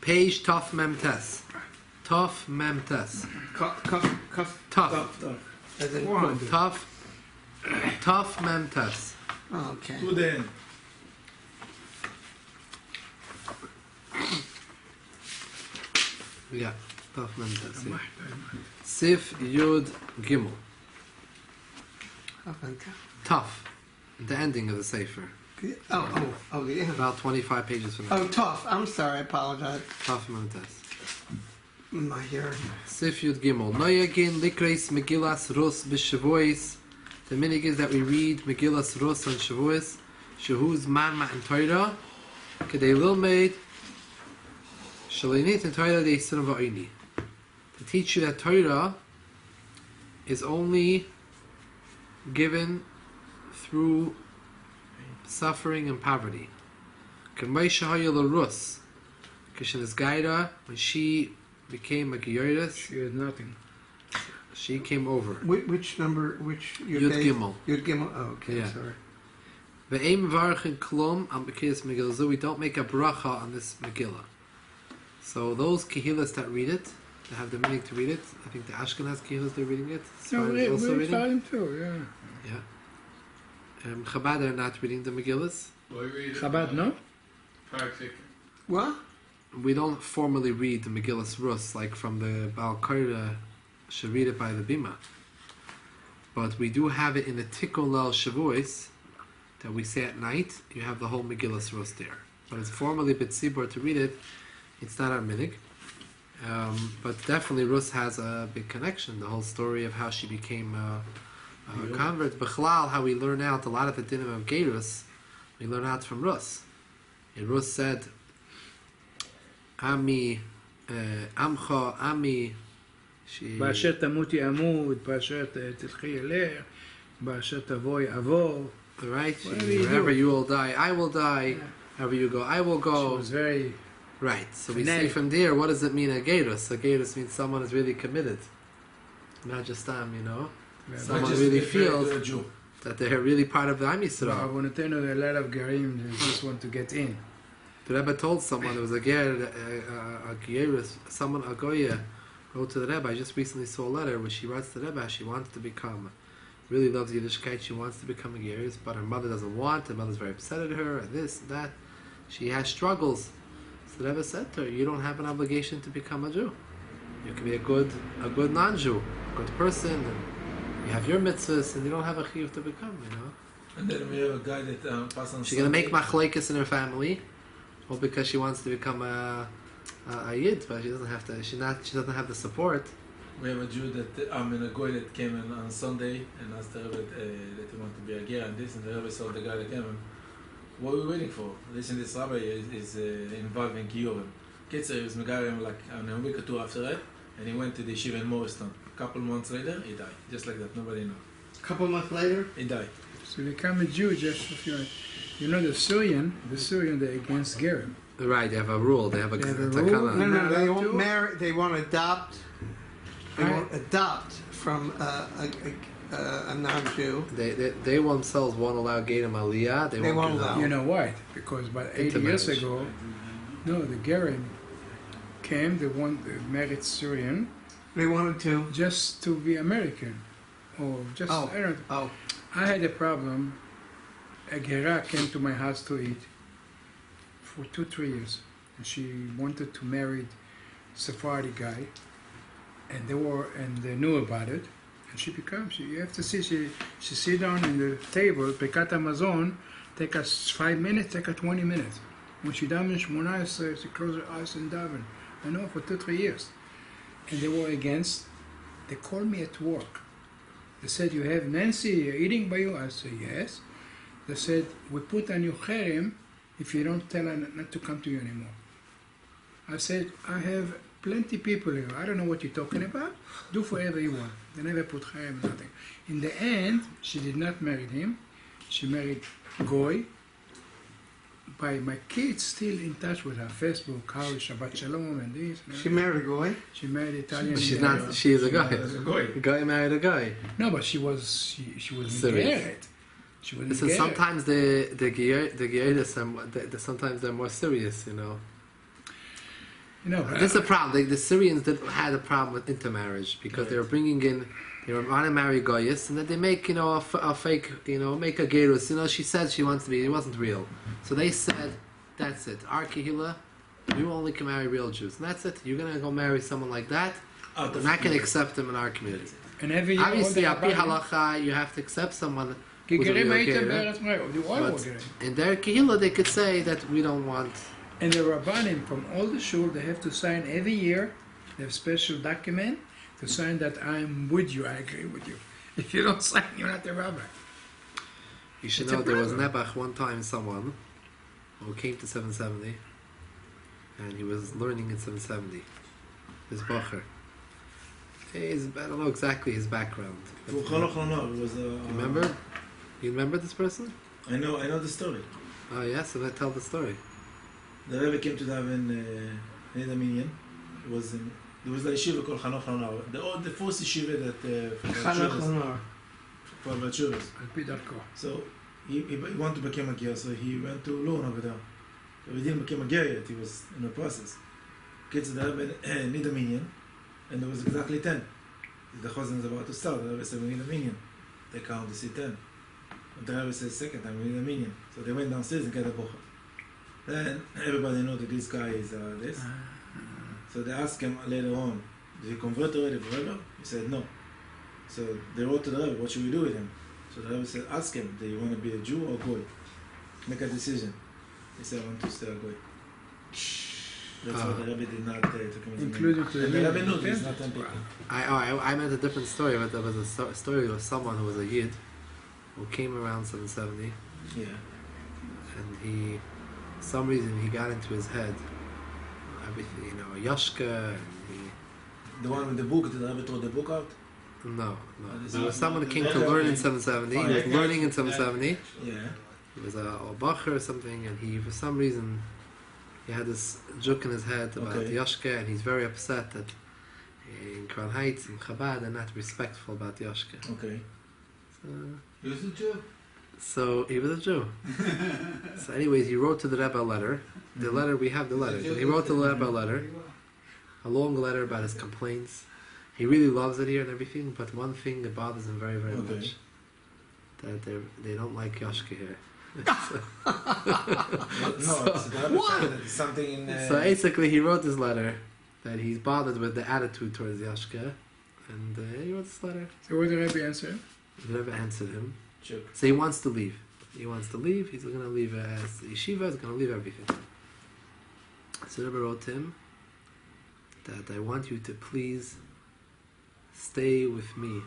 Page Tov Mem Tes. Tov Mem Tes. Tov. As in Tov Mem Tes. Oh, okay. To the end. Yeah. Tov Mem Tes. Yeah. Sif Yud Gimel. Tov. The ending of the Sefer. Oh, yeah. About 25 pages from now. Oh, tough. I'm sorry. I apologize. Tov Mem Tes. My hearing. Sif Yud Gimel. Noyagin Likreis Megillas Rus B'Shavuos. The minig is that we read Megillas Rus on Shavous. Shehuz Man Matan Torah. Kedei Lilmeid. Shalinit and Torah de Yisrael Va'ini. To teach you that Torah is only given through suffering and poverty. K'may Shahaya L'Rus. Kishin is Gaida, when she became a Giyoris, She had nothing. she came over. Which number? Which Yud Gimel. Yud Gimel. Oh, okay. Yeah. Sorry. Ve'eim varchin klum am Bekiyas Megillah. So we don't make a bracha on this Megillah. So those Kehillas that read it, that have the meaning to read it, I think the Ashkenaz Kehillas they're reading it. No, Sfarad is also we reading. them too, yeah. Yeah. Chabad are not reading the Megillas. Chabad, no? What? We don't formally read the Megillas Rus like from the Baal Korah should read it by the Bima. But we do have it in the Tikkun Lel Shavuos that we say at night. You have the whole Megillas Rus there. But it's formally B'tzibor to read it. It's not our minig. But definitely Rus has a big connection. The whole story of how she became a convert. B'chlal, how we learn out a lot of the dinim of Gerus, we learn out from Rus. And Rus said, Ami, Amcha, Ami, she... באשר תמותי אמות, באשר תלכי אלך, באשר תבואי אבוא. Right? Whatever you Wherever do. you will die, I will die. Wherever you go, I will She go. was very... Right. So we see fanatic. from there, what does it mean a gerus? A gerus means someone is really committed. Not just you know. Someone really feels that they're really part of the Am Yisrael. בעוונותינו, there are a lot of gerim that just want to get in. The Rebbe told someone, there was a ger, a gerus, someone, a goya, wrote to the Rebbe. I just recently saw a letter where she writes to the Rebbe, she wants to become, really loves Yiddishkeit, she wants to become a gerus, but her mother doesn't want, her mother's very upset at her, and this and that. She has struggles. So the Rebbe said to her, you don't have an obligation to become a Jew. You can be a good non-Jew, a good person, and you have your mitzvahs, and you don't have a chiyuv to become, you know. And then we have a guy that passes on She's going to make machlekes in her family, or because she wants to become a yid, but she doesn't have to. She doesn't have the support. We have a Jew that in a guy that came in on Sunday and asked the Rebbe that he wanted to be a ger and this, and the Rebbe saw the guy that came in. What are we waiting for? Listen, this rabbi is involved in Giyurim. Kitzer, he was Megarim like a week or two after that, and he went to the yeshiva in Morristown. A couple months later, he died. Just like that, nobody knows. A couple months later. He died. So they become a Jew just if you know the Syrian, they're against gerim. Right, they have a rule. They have a They have a takana. rule? No, they allowed won't to? marry. They won't adopt. They Right. won't adopt from a non-Jew. They themselves won't allow Gerim Aliyah. They They won't won't do that. allow. You know why? Because about 80 years Intermarriage. ago, no, the gerim came, they married Syrian They wanted to. just to be American. Or just, Oh. I don't know. Oh, I had a problem. A Gera came to my house to eat for 2-3 years. And she wanted to marry Sephardi guy. And they knew about it. And you have to see, she sit down in the table, Pekat Amazon, take us 5 minutes, take her 20 minutes. When she done in Shmona, she closed her eyes and daven. I know, for 2-3 years. And they were against. They called me at work. They said, you have Nancy eating by you? I said, yes. They said, we put on you cherem if you don't tell her not to come to you anymore. I said, I have plenty people here. I don't know what you're talking about. Do whatever you want. They never put cherem, nothing. In the end, she did not marry him. She married Goy. By my kids still in touch with her Facebook, how is Shabbat Shalom and this. And she married a guy. she married Italian. But she's Indian. not. She is a guy. There's a guy. A guy married a guy. No, but she was Serious. married. She was Listen, married. sometimes the Geyeris, sometimes they're more serious, you know. You know, This is a problem. The Syrians had a problem with intermarriage because they were bringing in, they were want to marry Goyas, and then they make, a fake, make a gerus. She said she wants to be, it wasn't real. So they said, that's it. Our Kehillah, you only can marry real Jews. And that's it. You're going to go marry someone like that. We're not going to accept them in our community. and every year Obviously, all Al the Pi Rabbanim- Halacha, you have to accept someone who's a Gegerim real הייתם Ger. בארץ ישראל, do I But Gegerim? in their Kehillah, they could say that we don't want. And the Rabbanim from all the shul, they have to sign every year. They have special document to sign that I'm with you, I agree with you. If you don't sign, you're not the rabbi. You should It's a know there was problem. Nebuch one time, someone who came to 770, and he was learning in 770. His Bacher. I don't know exactly his background. For You Halachos Minhogim, it was remember? You remember this person? I know the story. Oh yes, and I tell the story. The Rebbe came to daven in the minyan. It was in there was the yeshiva called Halachos Minhogim. The first yeshiva that Chanach Lanor. for Shavous. על פי דרכו. So he wanted to become a gear, so he went to learn over there. So he didn't become a gear yet. He was in the process. Kids the Rebbe need a minyan, and there was exactly 10. The chazan is about to start. The Rebbe said, "We need a minyan." They count to see 10. And the Rebbe said, "Second time, we need a minyan." So they went downstairs and got a bocha. Then everybody knew that this guy is this. So they asked him later on, "Did he convert already forever?" He said, "No." So they wrote to the Rebbe, "What should we do with him?" So the Rebbe said, "Ask him, do you want to be a Jew or Goy? Make a decision." He said, "I want to stay a Goy." That's why the Rebbe did not take him as a Included man. to And the the Rebbe knew minyan. he's not 10 people. I meant a different story, but there was a story of someone who was a Yid who came around 770, Yeah. and he, for some reason, he got into his head everything, Yashka, and The one with the book, did the Rebbe throw the book out? no. this There is- was someone who came to learn in 770. He was learning in 770. Yeah. He was a Bacher or something, and he, for some reason, he had this juk in his head about Okay. Yashka, and he's very upset that in Crown Heights, in Chabad, they're not respectful about Yashka. Okay. He was a Jew. So he was a Jew. So anyways, he wrote to the Rebbe a letter. The letter, we have the letter. He wrote to the Rebbe a letter, a long letter about his complaints. He really loves it here and everything, but one thing that bothers him very, very Okay. much, that they don't like Yashka here. No, it's the Rebbe said that it's something in... So basically, he wrote this letter that he's bothered with the attitude towards Yashka, and he wrote this letter. So what did the Rebbe answer? The Rebbe answered him. Sure. So he wants to leave. He wants to leave. He's going to leave as yeshiva. He's going to leave everything. So the Rebbe wrote to him that I want you to please stay with me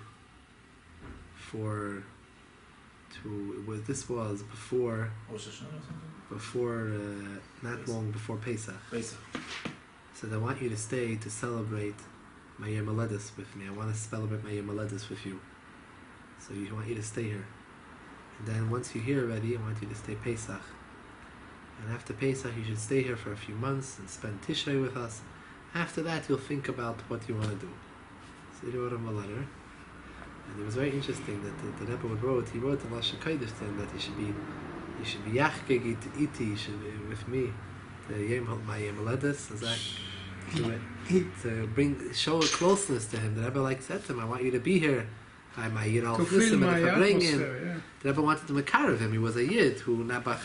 this was before, Rosh Hashanah or something? not long before Pesach. Pesach. So I want you to stay to celebrate my Yom Haledes with me. I want to celebrate my Yom Haledes with you. So I want you to stay here. And then once you're here already, I want you to stay Pesach. And after Pesach, you should stay here for a few months and spend Tishrei with us. After that, you'll think about what you want to do. So he wrote him a letter. And it was very interesting that the Rebbe he wrote in Lashon Kodesh to him that he should be yachgeg iti, he should be with me. My Yom Haledes, to show a closeness to him. The Rebbe said to him, I want you to be here. I'm a Yid To al feel my atmosphere, yeah. The Rebbe wanted to makarev him. He was a Yid who Nabach.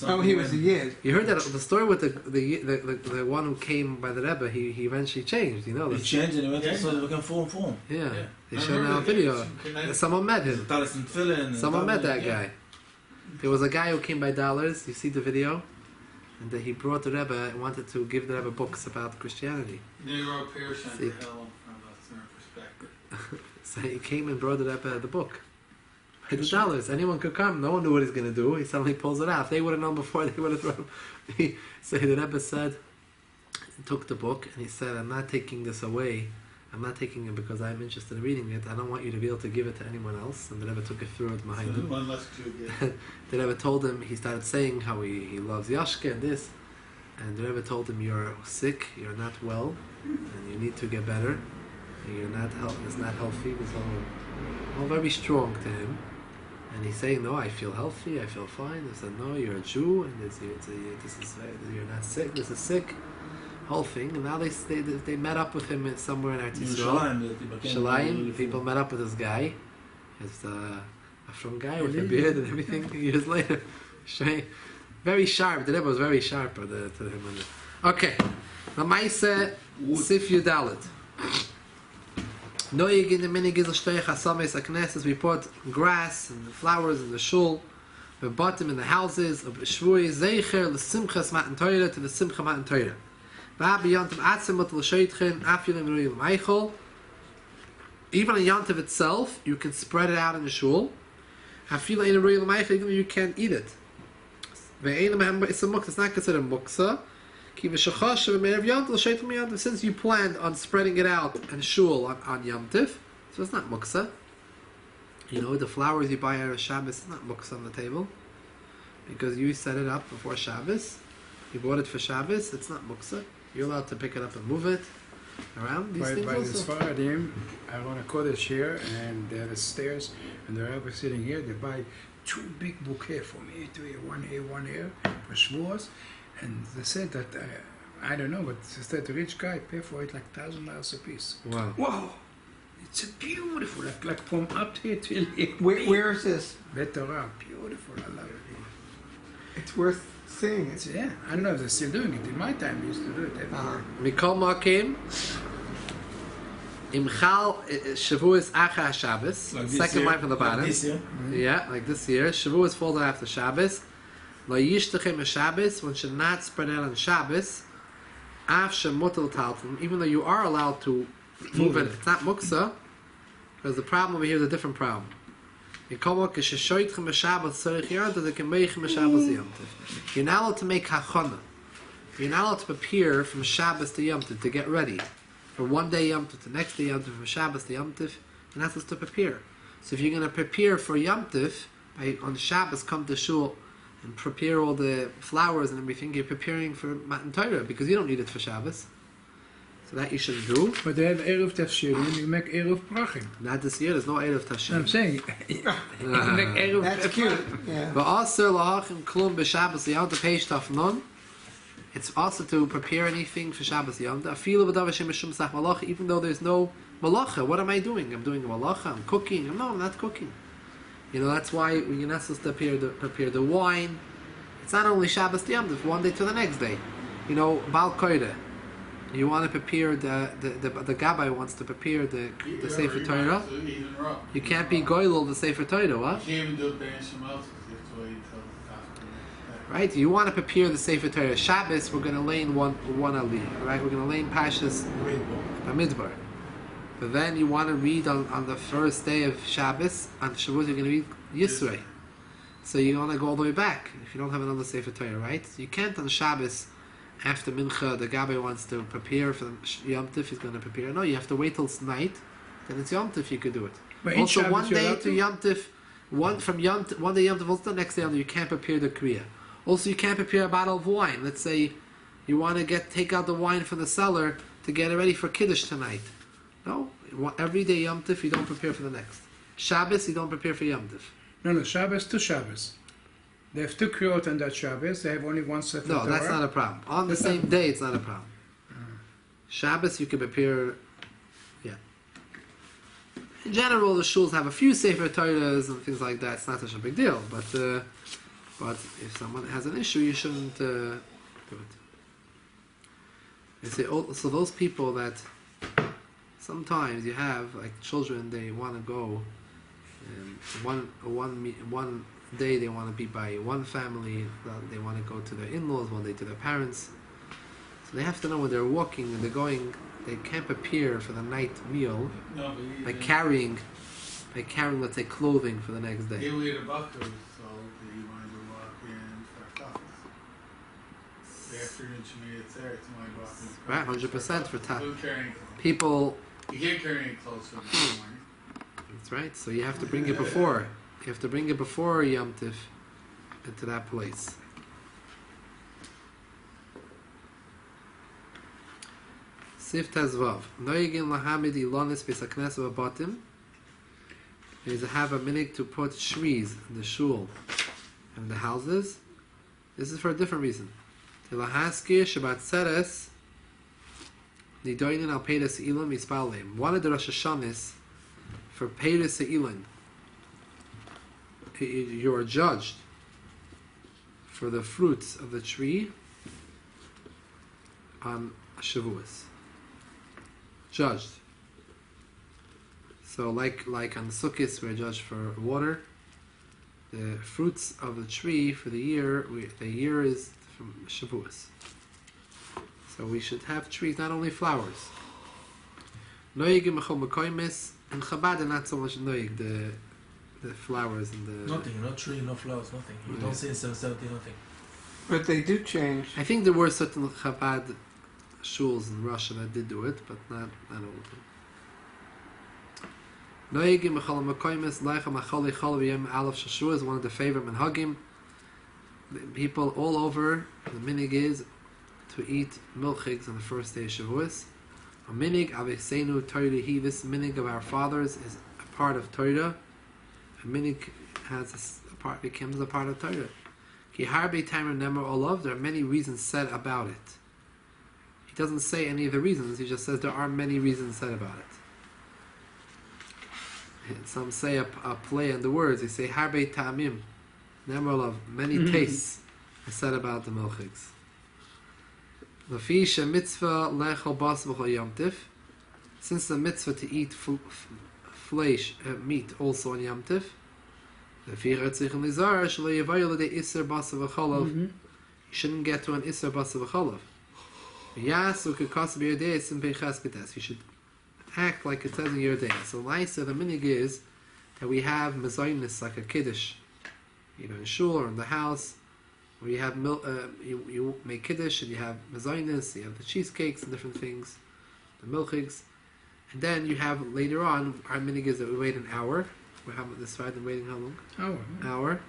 Oh, he was a Yid. You heard that the story with the one who came by the Rebbe. He eventually changed. You know He this. changed and he went to so we can form. Yeah, Yeah. they I showed remember now a the video. video. Someone met him. Talis and Tefillin. Someone met that yeah. guy. There was a guy who came by dollars. You see the video, and he brought the Rebbe and wanted to give the Rebbe books about Christianity. Negro Pearson See. to hell from a certain perspective. So he came and brought the Rebbe the book. By the dollars, anyone could come. No one knew what he's going to do. He suddenly pulls it out. If they would have known before, they would have thrown him. So the Rebbe said, he took the book and he said, I'm not taking this away. I'm not taking it because I'm interested in reading it. I don't want you to be able to give it to anyone else. And the Rebbe took it through it behind him. One less Jew get. The Rebbe told him, he started saying how he loves Yashka and this. And the Rebbe told him, you're sick, you're not well, and you need to get better. And you're not it's not healthy. It was all very strong to him. And he's saying, no, I feel healthy, I feel fine. He said, no, you're a Jew, and you're not sick, this is sick. whole thing, and now they met up with him somewhere in Eretz In Yisrael. Yerushalayim, Shalayim, people met up with this guy, his Afron guy with a beard and everything. Years later, very sharp. The Rebbe was very sharp to him. Okay, the Maise Sif Yudalit. Noyig in the minig is a shtoich hasames akneses. We put grass and flowers in the shul. We bought them in the houses of Shvui Zeicher l'simchas matan Torah to the simcha matan Torah. V'abi yantiv atzimot l'sheitchen afilim ruyim meichel. Even a yantiv itself, you can spread it out in the shul. Afilim in ruyim meichel, even though you can't eat it. It's a muksa. It's not considered muksa. Since you planned on spreading it out in shul on yantiv, so it's not muksa. You know, the flowers you buy out of Shabbos is not muksa on the table. Because you set it up before Shabbos. You bought it for Shabbos, it's not muksa. You're allowed to pick it up and move it around. These things by also. the Sfaradim, I run a Kodesh here, and there are the stairs, and the Rebbe sitting here, they buy 2 big bouquets from here to here, one here, for Shavuos. And they said that, I don't know, but they said the rich guy pay for it like $1,000 a piece. Wow. Wow! It's beautiful, like from up here till here. Where is this? Betorah, beautiful, I love it. It's worth seeing. Yeah, I don't know if they're still doing it. In my time, we used to do it every year. Mikol Makim Imchal Shavous Acha Shabbos. Like this Second year, line from the bottom. Like this year. Yeah, like this year. Shavous falls after Shabbos. Lo Yishtachem Shabbos. One should not spread out on Shabbos. Af Shemutel Taltim. Even though you are allowed to move it, it's not muksa. Because the problem over here is a different problem. You're not allowed to make hachana. You're not allowed to prepare from Shabbos to Yom Tov, to get ready. From one day Yom Tov to the next day Yom Tov, from Shabbos to Yom Tov, you're not supposed to prepare. So if you're going to prepare for Yom Tov, on Shabbos come to shul and prepare all the flowers and everything, you're preparing for Matan Torah, because you don't need it for Shabbos. So that you shouldn't do. But they have Eruv Tafshirim, you make Eruv Prachim. Not this year, there's no Erev Tashim. I'm saying, you make Eruv That's cute. Yeah. But also, lahachim klum b'Shabbos yom to peish taf nun. It's also to prepare anything for Shabbos yom. Afilu b'davar shem mishum sach malacha. Even though there's no malacha, what am I doing? I'm doing a malacha. I'm cooking. No, I'm not cooking. You know, that's why you're not supposed to prepare the wine. It's not only Shabbos yom, one day to the next day. You know, Bal Koide. You want to prepare the Gabbai wants to prepare the Sefer Torah. You can't be goylul the Sefer Torah, what? You can't even do it there in Shemot, because you have to wait until after. Right? You want to prepare the Sefer Torah. Shabbos, we're going to lay in one aliyah. Right? We're going to lay in Pashas Bamidbar. But then you want to read on the first day of Shabbos, on Shavuot, you're going to read Yisrei. So you want to go all the way back if you don't have another Sefer Torah, right? So you can't on Shabbos. After Mincha, the Gabbai wants to prepare for Yom Tov, he's going to prepare. No, you have to wait till night, then it's Yom Tov, you could do it. But Also, Shabbos one you're day allowed to Yom Tov, one day Yom Tov, also the next day Yom Tov, you can't prepare the Kriya. Also, you can't prepare a bottle of wine. Let's say you want to take out the wine from the cellar to get it ready for Kiddush tonight. No, every day Yom Tov, you don't prepare for the next. Shabbos, you don't prepare for Yom Tov. No, Shabbos to Shabbos. They have 2 Kriyot on that Shabbos, they have only one Sefer No, Torah. that's not a problem. On the same day, it's not a problem. Shabbos, you can prepare, yeah. In general, the shuls have a few Sefer Torahs and things like that. It's not such a big deal. But if someone has an issue, you shouldn't do it. They say, so those people that sometimes you have, like children, they want to go one day they want to be by one family, they want to go to their in-laws, one day to their parents. So they have to know when they're walking and they're going, they can't prepare for the night meal No, by carrying, let's say, clothing for the next day. They were the Bakos, so you wanted to walk in for office. The afternoon Shemitah Tzeret, you wanted to walk in. Right, 100% for top. Don't carry any clothes. People, You can't carry any clothes for the morning. that's right, so you have to bring it before. You have to bring it before Yom Tov into that place. Sif Tazvav. Noyigin lahamid ilonis besaknes abatim. Is to have a minute to put shrees in the shul and the houses. This is for a different reason. Tilahaskir Shabbat Seres Nidoinin al Peiris Se'ilim Mispalem. One of the Rosh Hashanahs for Peiris Se'ilim, you are judged for the fruits of the tree on Shavous. Judged. So like on Sukkot, we're judged for water. The fruits of the tree for the year is from Shavous. So we should have trees, not only flowers. Noyigim mechol mekoymes, and Chabad are not so much noyig, the flowers and the... Nothing, no tree, no flowers, nothing. You don't see in 770 nothing. But they do change. I think there were certain Chabad shuls in Russia that did do it, but not all of them. Noyigim mechol mekoymes, leicha macholi chol v'yem alaf shashua is one of the favorite minhogim. People all over, the minig is to eat milchigs on the first day of Shavuos. A minig aviseinu Torah, this minig of our fathers is a part of Torah. A minig becomes a part of Torah. Ki harbe timer nemer olav. There are many reasons said about it. He doesn't say any of the reasons. He just says there are many reasons said about it. And some say a play on the words. They say harbe ta'amim nemer olav. Many tastes are said about the milchigs. Since the mitzvah to eat flesh, meat also on Yom Tif, you shouldn't get to an Isser Basa V'cholav. You should act like it says in your day. So Laisa, the minig is that we have mezainis like a kiddush, either in shul or in the house, where you have you make kiddush and you have mezainis, you have the cheesecakes and different things, the milchigs, and then you have later on our minig is that we wait an hour. We have this Friday waiting how long? Hour.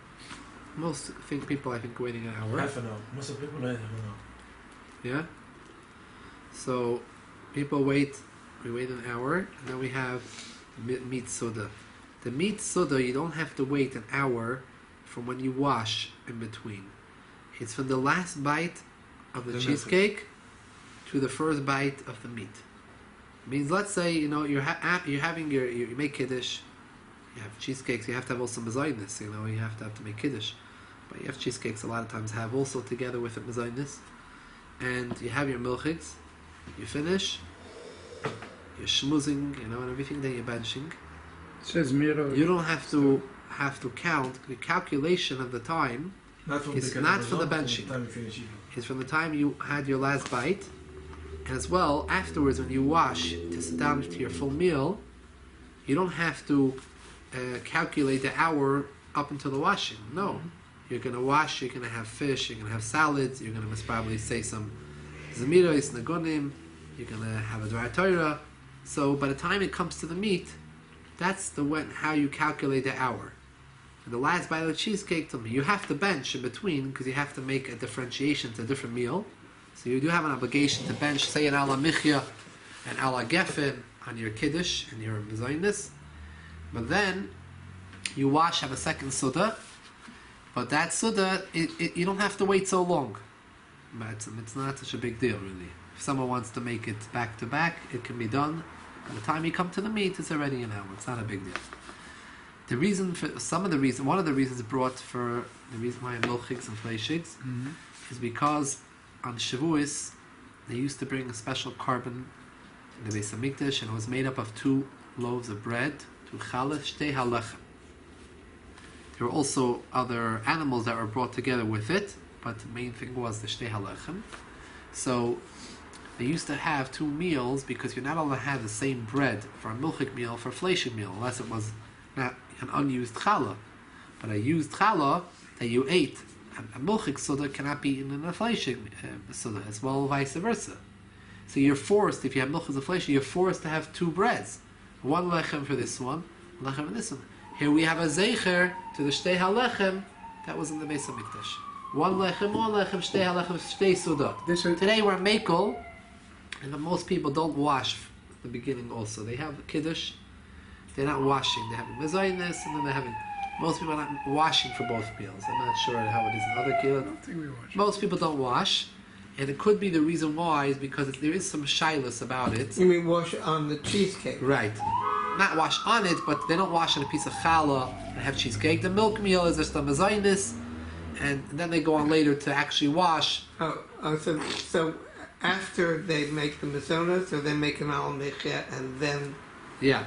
Most people I think waiting an hour. Half an hour. Most of the people wait half an hour. Yeah. So people wait. We wait an hour, and then we have meat soda. The meat soda you don't have to wait an hour from when you wash in between. It's from the last bite of the cheesecake to the first bite of the meat. It means, let's say you're having you make kiddush, you have cheesecakes. You have to have also mezainis. You have to make kiddush, but you have cheesecakes. A lot of times have also together with it mezainis, and you have your milchigs. You finish. You're schmoozing, and everything. Then you're benching. It says mirror. You don't have to count. The calculation of the time is not for the benching. It's from the time you had your last bite, and as well afterwards when you wash to sit down to your full meal. You don't have to calculate the hour up until the washing. No, you're going to wash. You're going to have fish. You're going to have salads. You're going to most probably say some zemiros, nagonim. You're going to have a dvar Torah. So by the time it comes to the meat, that's how you calculate the hour. And the last bite of the cheesecake, told me you have to bench in between because you have to make a differentiation to a different meal. So you do have an obligation to bench, say an ala michya and ala gefen on your kiddush and your mezainis. But then you have a second suda. But that suda, you don't have to wait so long. But it's not such a big deal, really. If someone wants to make it back to back, it can be done. By the time you come to the meat, it's already an hour. It's not a big deal. One of the reasons brought for the reason why milchigs and fleishigs is because on Shavuos they used to bring a special carbon in the Beis Hamikdash, and it was made up of 2 loaves of bread, 2 challah, shtei halechem. There were also other animals that were brought together with it, but the main thing was the shtei halechem. So they used to have 2 meals because you're not allowed to have the same bread for a milchig meal, for a fleishig meal, unless it was not an unused challah. But a used challah that you ate, a milchig soda cannot be eaten in a fleishig soda, as well vice versa. So you're forced, if you have milchig and fleishig, you're forced to have 2 breads. 1 lechem for this one, 1 lechem for this one. Here we have a zeicher to the shtei halechem that was in the Beis Hamikdash. 1 lechem, shtei halechem, shtei soda. Today we're mekel, and most people don't wash the beginning also. They have kiddush, they're not washing. They have mezainis, and then they're having... Most people are not washing for both meals. I'm not sure how it is in other kilos. I don't think we wash. Most people don't wash. And it could be the reason why is because there is some shyness about it. You mean wash on the cheesecake? Right. Not wash on it, but they don't wash on a piece of challah and have cheesecake. The milk meal is just a mezainis, and then they go on later to actually wash. So after they make the mezona, so they make an al mechia, and then Yeah.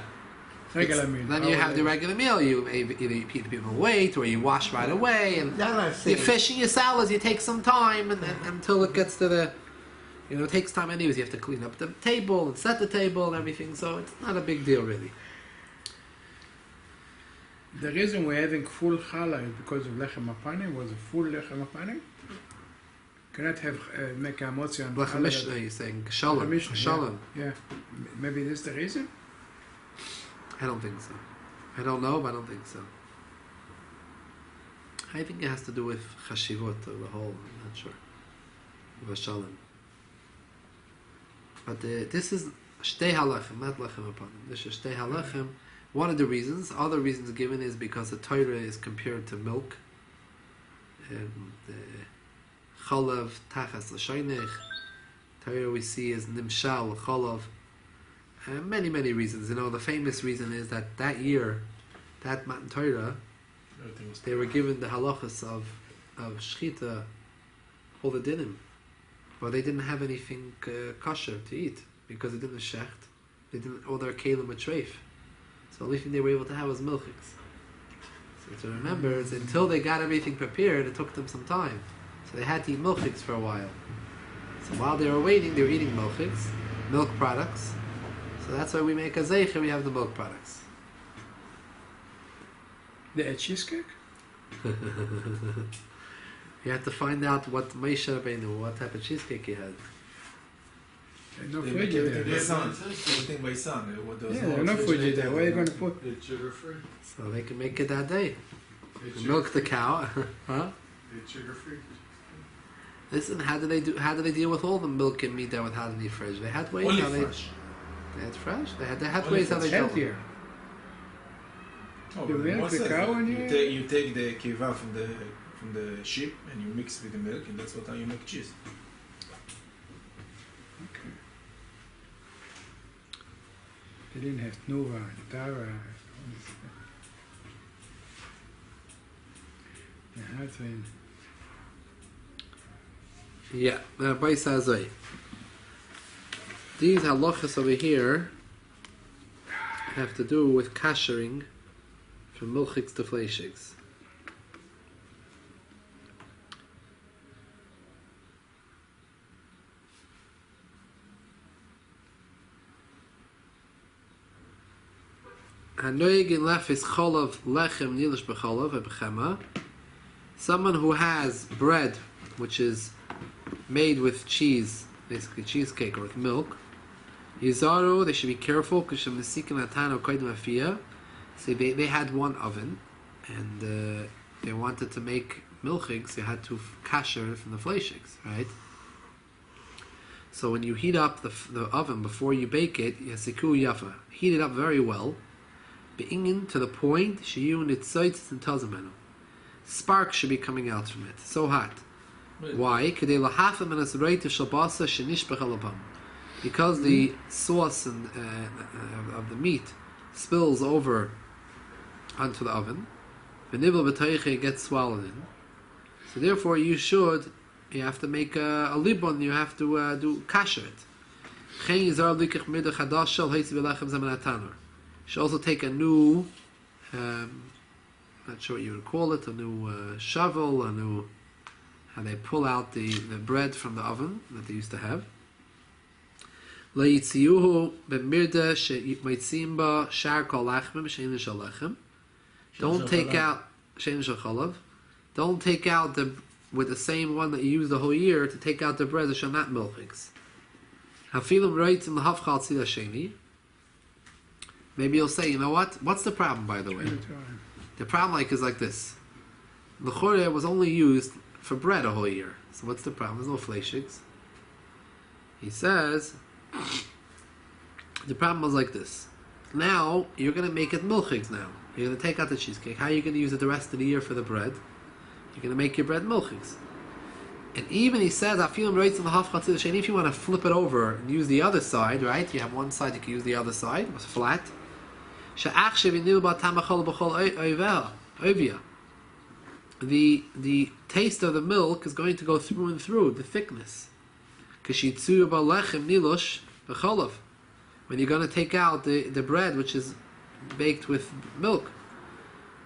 Regular meal. Then you have the regular meal. You either you people wait or you wash right away, and that I've seen. you're fishing your salads. You take some time, and until it gets to the, it takes time anyways. You have to clean up the table and set the table and everything. So it's not a big deal really. The reason we're having full challah is because of lechem apanim. Was a full lechem apanim. Cannot have make a motzi on Lechem Mishnah, you're saying shalom, shalom. Yeah, maybe this is the reason. I don't think so. I don't know, but I don't think so. I think it has to do with chashivot of the whole. I'm not sure. With shalom. But this is shtei halachem, not lechem apanim. This is shtei halachem. One of the reasons, other reasons given is because the Torah is compared to milk. Chalav tachas l'shaynech. Torah we see is nimshal chalav. Many reasons. The famous reason is that year, that Matan Torah, they were given the halachos of shchita, all the dinim, but they didn't have anything kosher to eat because it didn't shecht. They didn't all their kelim with treif. So the only thing they were able to have was milchiks. So to remember, is until they got everything prepared, it took them some time. So they had to eat milchiks for a while. So while they were waiting, they were eating milchiks, milk products. So that's why we make a zeicher, we have the milk products. The cheesecake? You have to find out what Moshe Rabbeinu, what type of cheesecake he had. No They fridge make everything there. by sun. Everything by sun. Yeah, there are no fridge there. Where are you going to put? It's sugar free. So they can make it that day. It's Milk the cow. Huh? It's sugar free. Listen, how do they deal with all the milk and meat that was out in the fridge? They had ways Only how fresh. they had fresh. They had Only ways how they fresh. dealt with it. Healthier. Oh, You but milk what's the that? cow and You take the kiva from the sheep and you mix with the milk, and that's how you make cheese. Okay. They didn't have Tnuva and Tara. Yeah, Rabbi says these halachas over here have to do with kashering from milchiks to fleishiks. Someone who has bread which is made with cheese, basically cheesecake or with milk, Yizaru, they should be careful. See, they had one oven and they wanted to make milchiks, they had to kasher from the fleishiks, right? So when you heat up the oven before you bake it, yasiku yafa, heat it up very well, beingin to the point sheyun itzoitz and tazamenu. Sparks should be coming out from it. So hot. Really? Why? Because the sauce of the meat spills over onto the oven. It gets swallowed in. So therefore you have to make a libon, you have to do kasher it. You should also take a new, not sure what you would call it, a new shovel, a new, how they pull out the bread from the oven that they used to have. Don't take out with the same one that you use the whole year to take out the bread that shall not milchiks. Maybe you'll say, you know what? What's the problem, by the way? The problem is like this. The choreh was only used for bread a whole year. So what's the problem? There's no fleishiks. He says, the problem was like this. Now, you're going to make it milchiks now. You're going to take out the cheesecake. How are you going to use it the rest of the year for the bread? You're going to make your bread milchiks. And even he says, if you want to flip it over and use the other side, right? You have one side, you can use the other side, it's flat. The taste of the milk is going to go through and through, the thickness. When you're going to take out the bread which is baked with milk.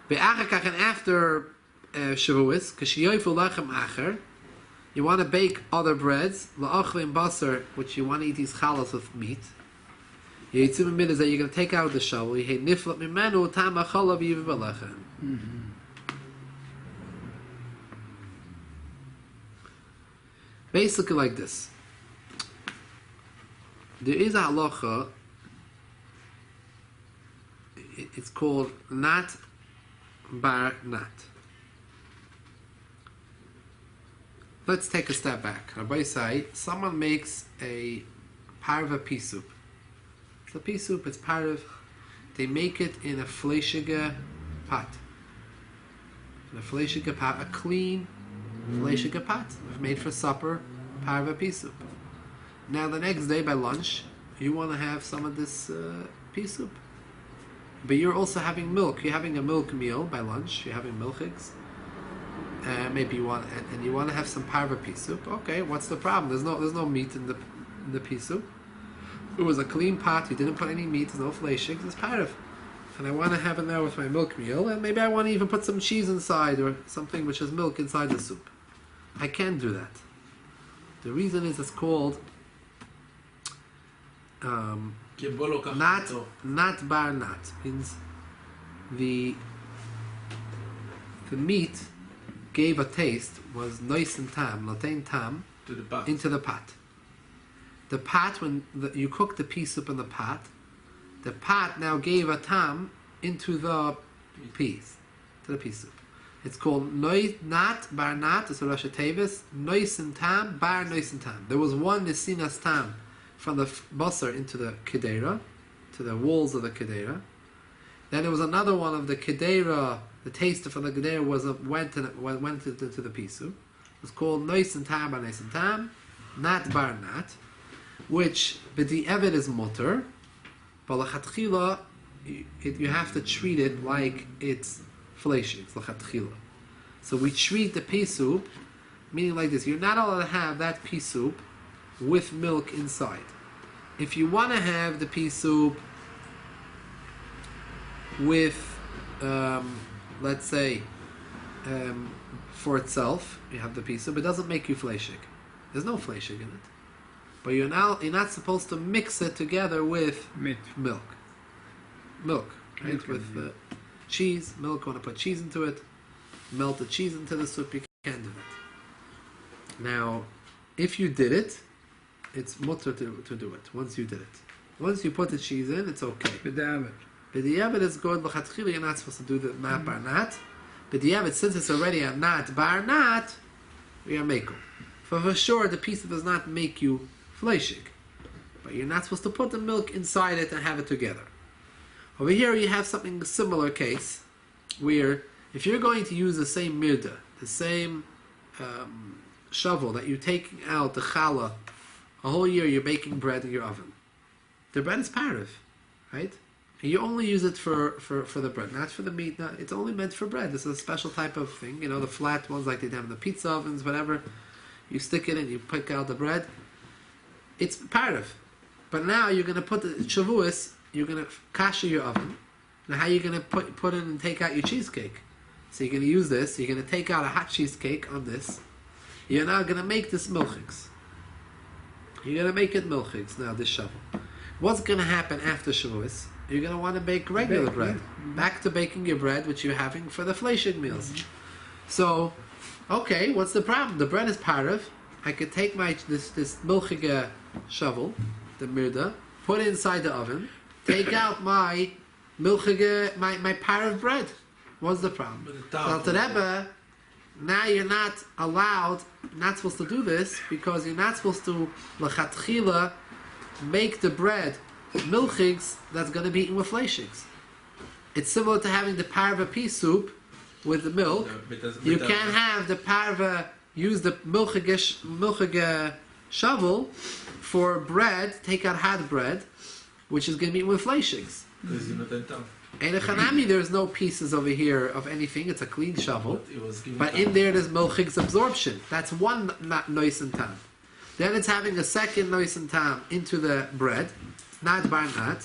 And after Shavous, you want to bake other breads, which you want to eat these chalas with meat. Is that you're going to take out the shovel. Basically like this. There is a halacha, it's called nat bar nat. Let's take a step back. Rabbi say, someone makes a parva pea soup. It's a pea soup, it's parv. They make it in a fleishige pot. In a fleishige pot, a clean fleishige pot, made for supper, parva pea soup. Now the next day by lunch, you want to have some of this pea soup. But you're also having milk. You're having a milk meal by lunch. You're having milchigs. Maybe you want to have some parva pea soup. Okay, what's the problem? There's no meat in the pea soup. It was a clean pot. You didn't put any meat. There's no fleishig. It's parv. And I want to have it now with my milk meal. And maybe I want to even put some cheese inside or something which has milk inside the soup. I can't do that. The reason is it's called not bar nat, means the meat gave a taste, was nice and tam, latain tam, to the pot. into the pot. The pot, when you cook the pea soup in the pot now gave a tam into the peas, to the pea soup. It's called nat bar nat, it's a Rosh Tevis, nois and tam, bar nois and tam. There was one nesinas tam from the basar into the kedera, to the walls of the kedera. Then there was another one of the kedera, the taste from the kedera went into the pea soup. It was called nois and tam bar nois and tam, nat bar nat, which b'di evet is mutter, but l'chatchila you have to treat it like it's fleishig, l'chatchila. So we treat the pea soup, meaning like this: you're not allowed to have that pea soup with milk inside. If you want to have the pea soup with, let's say, for itself, you have the pea soup, it doesn't make you fleishig. There's no fleishig in it. But you're not supposed to mix it together with milk. Milk, right? With cheese, milk, want to put cheese into it, melt the cheese into the soup, you can't do that. Now, if you did it, it's mutter to do it, once you did it. Once you put the cheese in, it's okay. B'diavad is good, l'chatchila you're not supposed to do the nat bar nat. B'diavad, since it's already a nat bar nat, we are makel. For sure, the piece does not make you fleishig. But you're not supposed to put the milk inside it and have it together. Over here you have something similar case, where if you're going to use the same mirda, the same shovel that you're taking out the challah, a whole year you're baking bread in your oven. The bread is parv, right? And you only use it for the bread, not for the meat. Not, it's only meant for bread. This is a special type of thing. You know, the flat ones like they have in the pizza ovens, whatever. You stick it in, you pick out the bread. It's parv. But now you're going to put the Shavous, you're going to kasha your oven. Now how are you going to put in and take out your cheesecake? So you're going to use this, you're going to take out a hot cheesecake on this. You're now going to make this milchigs. You're going to make it milchigs, now this shovel. What's going to happen after Shavous? You're going to want to bake regular bread. Mm-hmm. Back to baking your bread, which you're having for the fleishig meals. Mm-hmm. So, okay, what's the problem? The bread is parv. I could take this milchige shovel, the mirda, put it inside the oven, take out my milchige, my parv bread. What's the problem? So the Rebbe, now you're not allowed, not supposed to do this, because you're not supposed to l'chatchila make the bread milchigs that's going to be eaten with fleishigs. It's similar to having the parva pea soup with the milk. You can't have the parva use the milchige shovel for bread, take out hot bread, which is going to be with fleishigs. Because you know that And in Hanami, there's no pieces over here of anything. It's a clean shovel. it was given But in there, there's milchig's absorption. That's one nois and tam. Then it's having a second nois and tam into the bread, not barnat.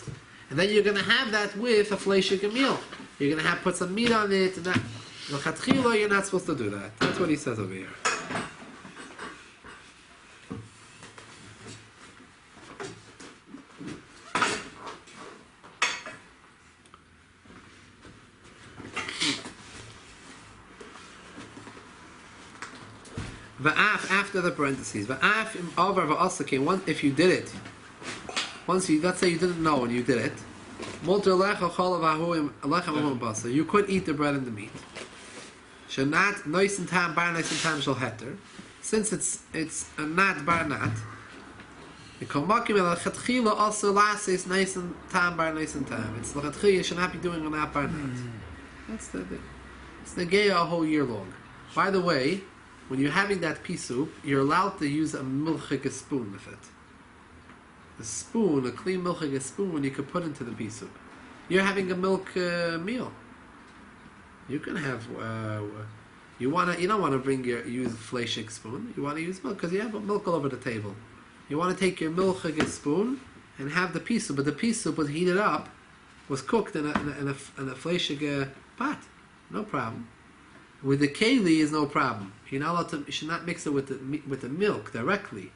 And then you're going to have that with a fleishig meal. You're going to have put some meat on it. And that. L'chatchila, you're not supposed to do that. That's what he says over here. Va'af, after the parentheses. Va'af im over va'asake. If you did it, once you, let's say you didn't know and you did it, you could eat the bread and the meat. Shenat nois and tam bar nois and tam shel heter. Since it's a not bar not. The komakim el chatchila also lasis nois and tam bar nois and tam. It's l'chatchila you should not be doing a not bar not. That's the thing. It's the geya a whole year long. By the way, when you're having that pea soup, you're allowed to use a milchige spoon with it. A spoon, a clean milchige spoon, you could put into the pea soup. You're having a milk meal. You can have. You don't want to use a fleishig spoon. You want to use milk because you have milk all over the table. You want to take your milchige spoon and have the pea soup, but the pea soup was heated up, was cooked in a fleishig pot. No problem. With the keli is no problem. You're not allowed to. You should not mix it with the milk directly.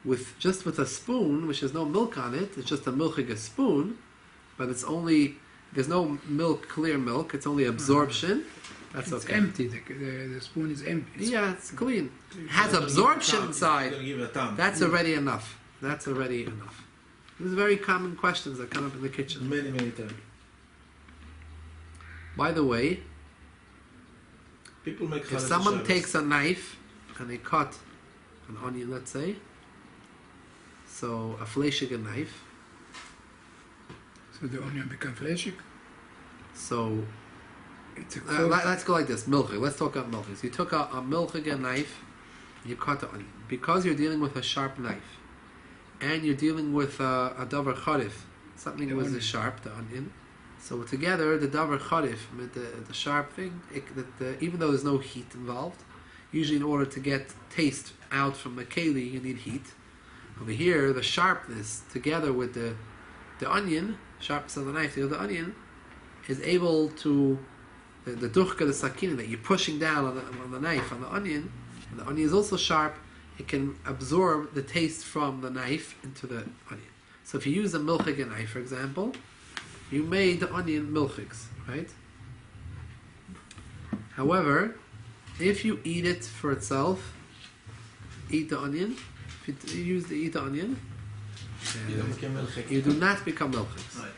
With a spoon, which has no milk on it, it's just a milchige spoon, but it's only there's no milk, clear milk. It's only absorption. That's it's okay. empty. The spoon is empty. Yeah, it's clean. It has absorption inside. That's Mm. already enough. That's already enough. These are very common questions that come up in the kitchen. many times. By the way, People make if Halachos someone Shabbos. takes a knife and they cut an onion, let's say, so a fleishig knife, So the onion becomes fleshig. so It's a let's go like this, milchig. Let's talk about milchig. You took a milchig knife, you cut the onion. Because you're dealing with a sharp knife, and you're dealing with a davar charif, something The with the onion. sharp, the onion. So together, the davar charif, with the sharp thing, even though there's no heat involved, usually in order to get taste out from the keli, you need heat. Over here, the sharpness, together with the onion, sharpness of the knife, the onion, is able to, the duchka, the sakina, that you're pushing down on the knife, on the onion, and the onion is also sharp, it can absorb the taste from the knife into the onion. So if you use a milchig knife, for example, you made the onion milchigs, right? However, if you eat it for itself, eat the onion, if you eat the onion, You don't become milchig. you do not become milchigs. Right.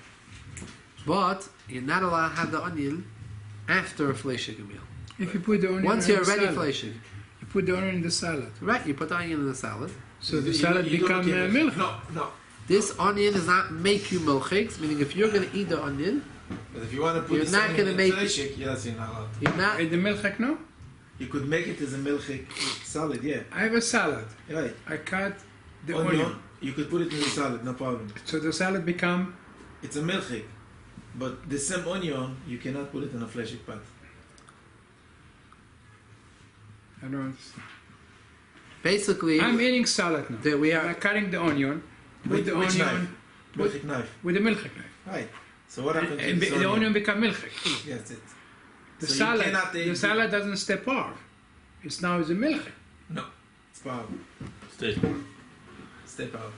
But you're not allowed to have the onion after a fleishig meal. If you put the onion Once in you're the ready salad, fleishig, you put the onion in the salad. right? You put the onion in the salad. So the salad You don't becomes become milk. No. This onion does not make you milchigs, meaning if you're going to eat the onion, But if you want to put You're this not onion gonna in make- milchig, yes, you're not allowed. you're not. And the milk, no? You could make it as a milchig salad, yeah. I have a salad. Right. I cut the Onion, onion. you could put it in the salad, no problem. So the salad become. It's a milchig. But the same onion, you cannot put it in a fleshig pot. I don't understand. Basically, I'm eating salad now. that we are. I'm cutting the onion with the Which onion knife? Milchig knife. with the milk knife. Right. So what happens And to the this onion become milk. Yes, that's it. The So you salad, cannot the eat- salad doesn't step off. It's now is a milk. No. It's powerful. Step out.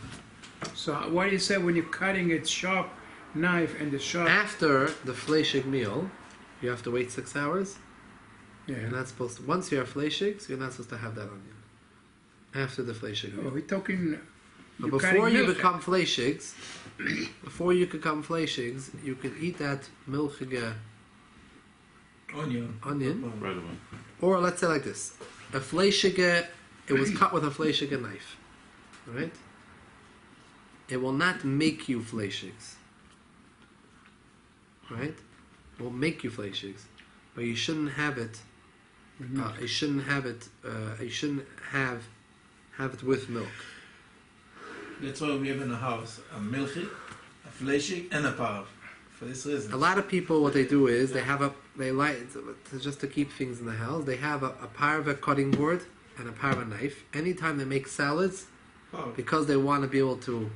So what do you say when you're cutting it sharp knife and the sharp? After the fleishig meal, you have to wait 6 hours. Yeah. You're not supposed to. Once you're fleishigs, you're not supposed to have that onion. After the fleishig Oh, meal. we're talking. But you're before cutting you milk. become fleishigs, you can eat that milchige Onion. onion. No problem. Right away. Or let's say like this: a fleishige, it was cut with a fleishige knife, right? It will not make you fleishigs, right? It will make you fleishigs, but you shouldn't have it With milk. You shouldn't have it. You shouldn't have it with milk. That's why we have in the house a milchik, a fleshik, and a parv. For this reason. A lot of people, what they do is they like just to keep things in the house. They have a parva cutting board and a parva knife. Anytime they make salads, Parv. because they want to be able to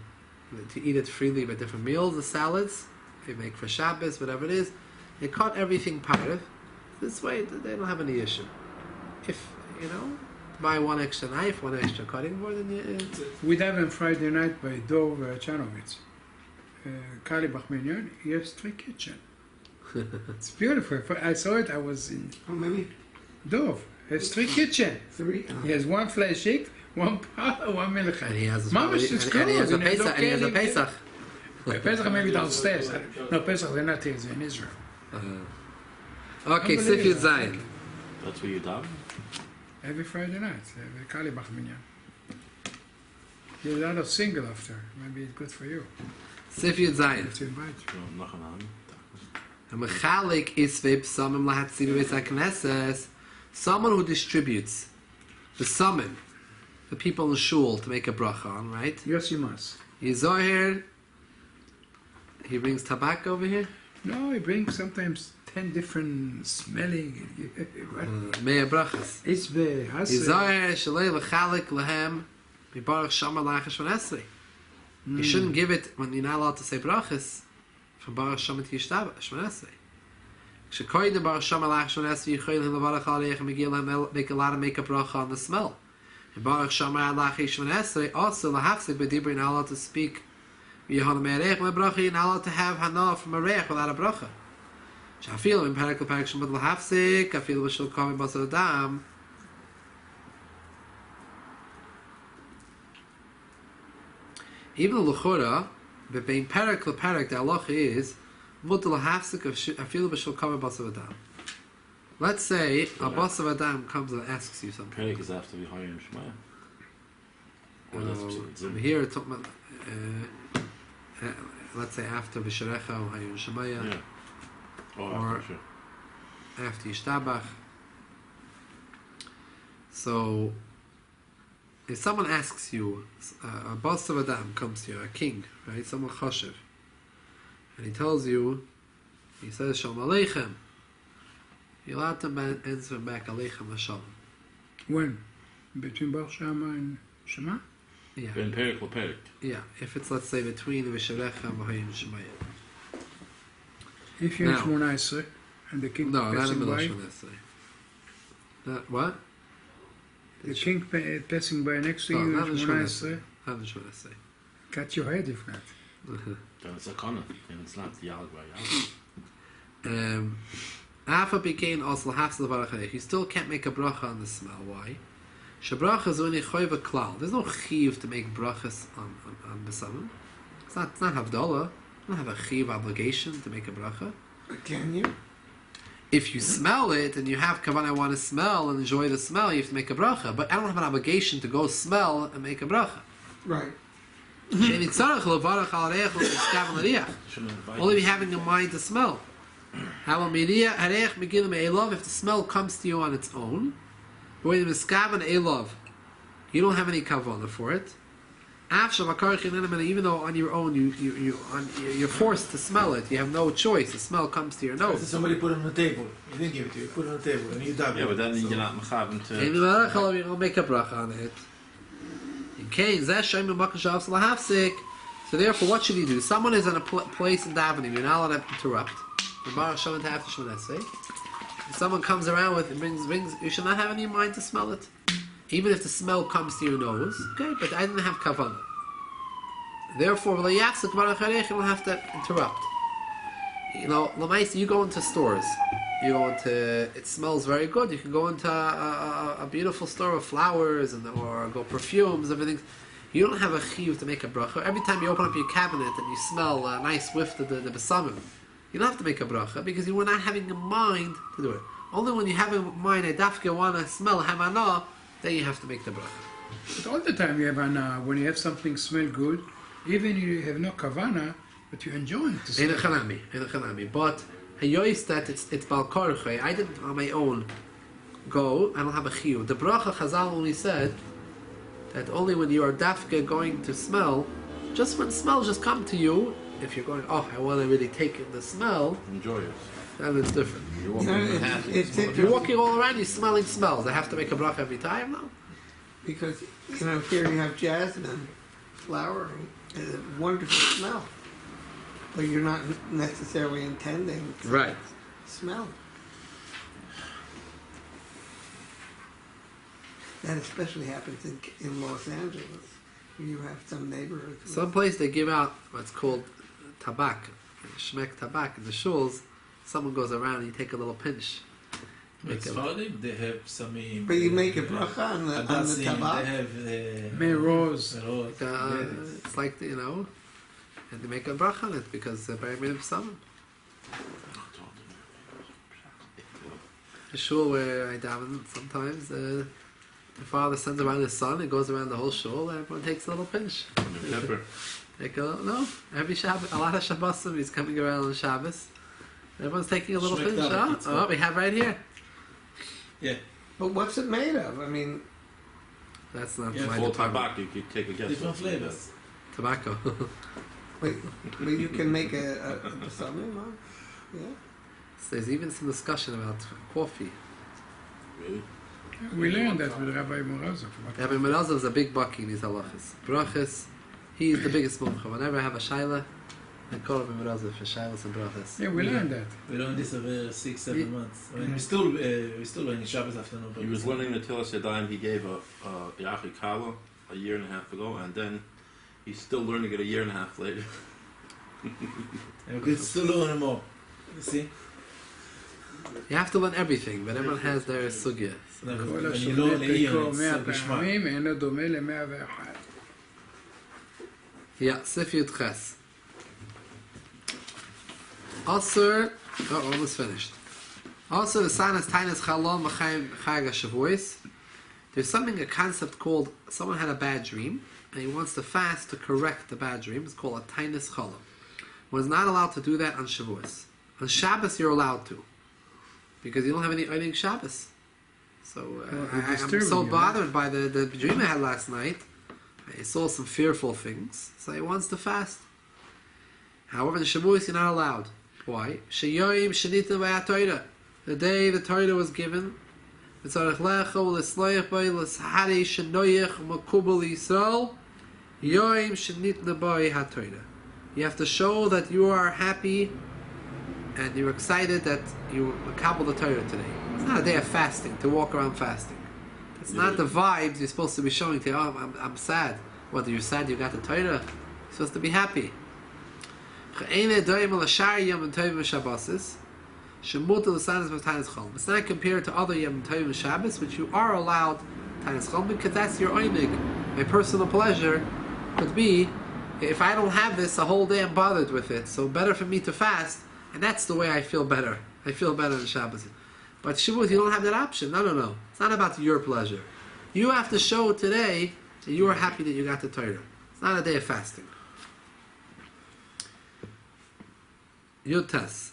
eat it freely by different meals, the salads they make for Shabbos, whatever it is, they cut everything parv. This way they don't have any issue. If buy one extra knife, one extra cutting board, and We daven Friday night by Dov Chanovitz. Kali Bachminyan, he has 3 kitchen. It's beautiful. I saw it, I was in How many? Dov. He has 3 kitchen. 3? He has 1 fleshik, 1 parva, 1 milch. and he has a Mamash is and he has a close, and there's no Pesach. And he has a kelim. Pesach. Pesach maybe downstairs. No, Pesach they're not here, they're in Israel. Okay, Sif Yud Zayin. That's where you daven? Every Friday night, every Kali Bachminyan. You're not a single after. Maybe it's good for you. Sif Yud Zayin. To invite you. No, noch an Abend. Mechalik is v'psamim lahatzir v'es someone who distributes the summon, the people in the shul to make a bracha on, right? Yes, you must. Yizoher, he brings tobacco over here. No, he brings sometimes 10 different smelling. Mea brachas. It's the Yizoher shalei l'chalik lahem mibarach shama lachash v'nesri. You shouldn't give it when you're not allowed to say brachas from Baruch Shama to Yishtaba, Shmonesrei. Shekoyde Baruch Shama Lach Shmonesrei, Yichoyl Him Levarach Aleich, and Megillah make a lot of make a bracha on the smell. And Baruch Shama Lach Shmonesrei, also Lahafsik B'Dibri, you're not allowed to speak Yehonim Me'erech, my bracha, you're not allowed to have Hana from a reich without a bracha. Shafil, in Perek L'Perek Shemad Lahafsik, Afil B'Shul Komi Basar Adam, even L'Chura, but being Perek L'Perek, the halacha is mutal hafsik afilu b'shul kamer basav adam. Let's say a basav adam comes and asks you something. Perek is after we hire in Shemaya. Or that's Zim. Here it's talking about, let's say after B'Sharecha or Hayun Shemaya, Yeah. Oh, Or- after, sure. after Yishtabach. So, if someone asks you, a basav adam comes to you, a king, right, someone choshev, and he tells you, he says Shalom Aleichem, you're allowed to answer back Aleichem Hashalom. When? Between Baruch Shama and Shema? Yeah, Ben Perek L'Perek. yeah. If it's, let's say, between V'Sharecha and V'Hayim Shemaya. If you're in Now- Shmona Esrei and the king No, not in passing the by, middle of That what? the king passing by next to No, you not in in Shmona Shmona Esrei, Not in Shemona Esrei. cut your head if not. Then it's a Kana. And it's not Yalg by Yalg. Afa became also hafsel varachanech. You still can't make a bracha on the smell. Why? Shabracha is only choyva klal. There's no chiv to make brachas on besamim. It's not havdalah. You don't have a chiv obligation to make a bracha. Can you? If you smell it and you have kavanah, I want to smell and enjoy the smell, you have to make a bracha. But I don't have an obligation to go smell and make a bracha. Right. She'eni tzarech levarach al reich u'miskav l'riach. Shouldn't invite Only be us. having a mind to smell. How miriya hareich megilim elov. If the smell comes to you on its own, when the miskavan elov, you don't have any kavanah for it. Even though on your own you're forced to smell it, you have no choice. The smell comes to your If nose. somebody put it on the table, you didn't give it to you, you put it on the table, and you dab it. Yeah, but then you're not mechaven to. You don't make a bracha on it. In case so therefore, what should you do? Someone is in a place in davening. You're not allowed to interrupt. If someone comes around with and brings, you should not have any mind to smell it. Even if the smell comes to your nose, okay, but I didn't have kavanah. Therefore, you don't have to interrupt. You know, Lamaisa, you go into stores. You go into, it smells very good. You can go into a beautiful store of flowers or go perfumes, everything. You don't have a chiyuv to make a bracha. Every time you open up your cabinet and you smell a nice whiff of the besamim, you don't have to make a bracha because you were not having a mind to do it. Only when you have a mind, I dafka want to smell hamana, then you have to make the bracha. But all the time you have when you have something smell good, even you have no kavana, but you enjoy it. To In a smell. chanami. But hayois that it's balkorche. I didn't on my own go, I don't have a chiyuv. The bracha Chazal only said that only when you are dafka going to smell, just when smells just come to you, if you're going, oh, I want to really take in the smell, Enjoy it. then it's different. You're walking in Manhattan. it's If you're walking all around, you're smelling smells. I have to make a bracha every time, no? because here you have jasmine flowering, a wonderful smell, but you're not necessarily intending to Right. smell. That especially happens in Los Angeles. You have some neighborhoods. with- Some place they give out what's called tabak, shmek tabak in the shuls. Someone goes around and you take a little pinch. Make It's a- Sephardim, they have some. But you make a bracha on the Hadassim, tabak? they have. Meroz. Meroz. it's like, and they make a bracha on it because they're very made of salmon. The shul where I daven sometimes, the father sends around his son, it goes around the whole shul, and everyone takes a little pinch. Pepper. Every Shabbat, a lot of Shabbosim, he's coming around on Shabbos. Everyone's taking a little Shmek pinch. tabak, it's We have right here. Yeah, But what's it made of? I mean, That's not Yeah, my Full department. tabak, you could take a guess. different flavors. Tobacco. but you can make a something, huh? Yeah. So there's even some discussion about coffee. Really? We learned that with Rabbi Morozov. Rabbi Menazov is a big bucky in his halachas. Brachas, he's the biggest mumcha. Whenever I have a shaila, I call Rabbi Menazov for shailas and brachas. Yeah, we learned that. We learned this over 6-7 Yeah. months. I mean, we're still learning Shabbos afternoon. He was learning the Tila Sedayim. He gave a Yachi Kala a year and a half ago, and then he's still learning it a year and a half later. And we still learning more. You see? You have to learn everything, but everyone has their sugya. So. No, כל when you השונה learn Leon, חלקו it's 100 בשמה. פעמים, אינו דומה ל-101. Yeah, Sif Yud Ches. Also, almost finished. Also, the sign is Tainas Chalom Machayim Chag HaShavuos. There's something, a concept called, someone had a bad dream, and he wants to fast to correct the bad dream. It's called a Tainas Chalom. One is not allowed to do that on Shavuos. On Shabbos, you're allowed to, because you don't have any earning Shabbos. So I'm so bothered by the dream I had last night. I saw some fearful things, so he wants to fast. However, in Shavuos, you're not allowed. Why? Sheyoyim Shenita V'Atoira. The day the Torah was given, V'tzarech lecho l'sloyach b'y l'shari shenoyach makubal Yisrael Yoyim Shenitna b'y HaTorah. You have to show that you are happy and you're excited that you makabel the Torah today. It's not a day of fasting, to walk around fasting. It's not the vibes you're supposed to be showing to you. Oh, I'm sad. Whether you're sad you got the Torah, you're supposed to be happy. It's not compared to other Yom Tovim and Shabbos, which you are allowed Tainas Chol, because that's your oinig. My personal pleasure could be, if I don't have this, a whole day I'm bothered with it. So better for me to fast, and that's the way I feel better. I feel better on Shabbos. But Shavuot, you don't have that option. No. It's not about your pleasure. You have to show today that you are happy that you got the Torah. It's not a day of fasting. Yotas.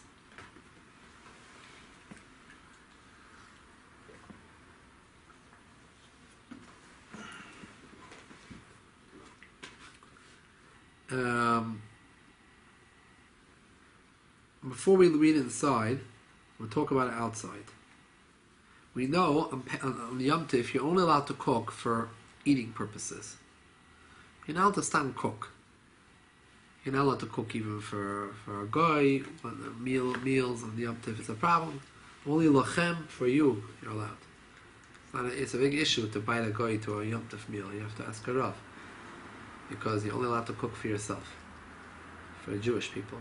Before we read inside, we'll talk about it outside. We know on Yom Tif you're only allowed to cook for eating purposes. You're not allowed to stand and cook. You're not allowed to cook even for a guy. When meals on Yom Tif is a problem. Only lachem for you're allowed. It's a big issue to buy the guy to a Yom Tif meal. You have to ask a Rav, because you're only allowed to cook for yourself, for Jewish people.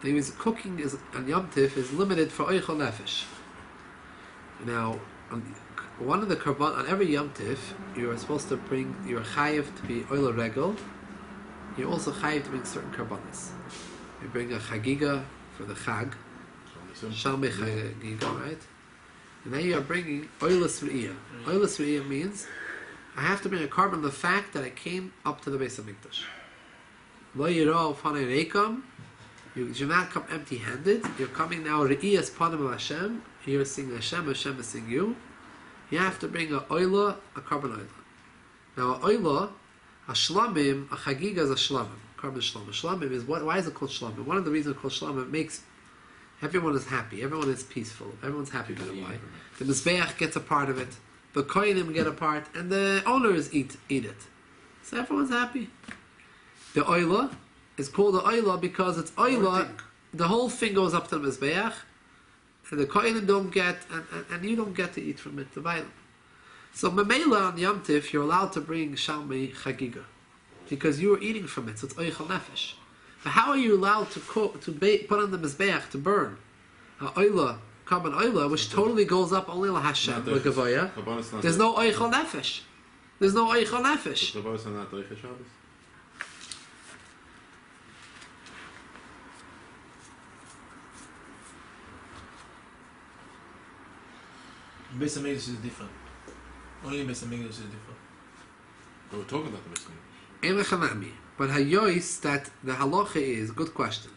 That means cooking on Yom Tif is limited for Oichel Nefesh. Now, one of the karban on every Yom Tif, you are supposed to bring your chayiv to be oil regel. You're also chayiv to bring certain karbanas. You bring a chagiga for the chag, shalmei chagiga, right? And then you are bringing oilus re'iyah. Oilus re'iyah means I have to bring a carbon the fact that I came up to the base of Mikdash. Lo yirah ufanei reikam You do not come empty-handed. You're coming now re'iyas panim el Hashem. You're singing Hashem. Hashem is singing you. You have to bring a oila, a carbon oila. Now a oila, a shlamim, a chagiga is a shlamim. Carbon shlamim. Shlamim is what? Why is it called shlamim? One of the reasons it's called shlamim, it makes everyone is happy. Everyone is peaceful. Everyone's happy by the way. The mizbeach gets a part of it. The kohenim get a part, and the owners eat it. So everyone's happy. The oila is called the oila because it's oila. The whole thing goes up to the mizbeach, and the kohenim don't get, and you don't get to eat from it. The Bible. So memela on Yom Tif, you're allowed to bring shalmei chagiga because you are eating from it. So it's oichal nefesh. But how are you allowed to cook, put on the mizbeach to burn a oila, carbon oila, which totally goes up only la Hashem, la gavoya? There's no oichal nefesh. There's no oichal nefesh. Shavous are not oichal Shabbos. Beis Hamikdash is different. Only Beis Hamikdash is different. We're talking about the Beis Hamikdash. Ein lechanami. But hayois, that the halacha is, good question.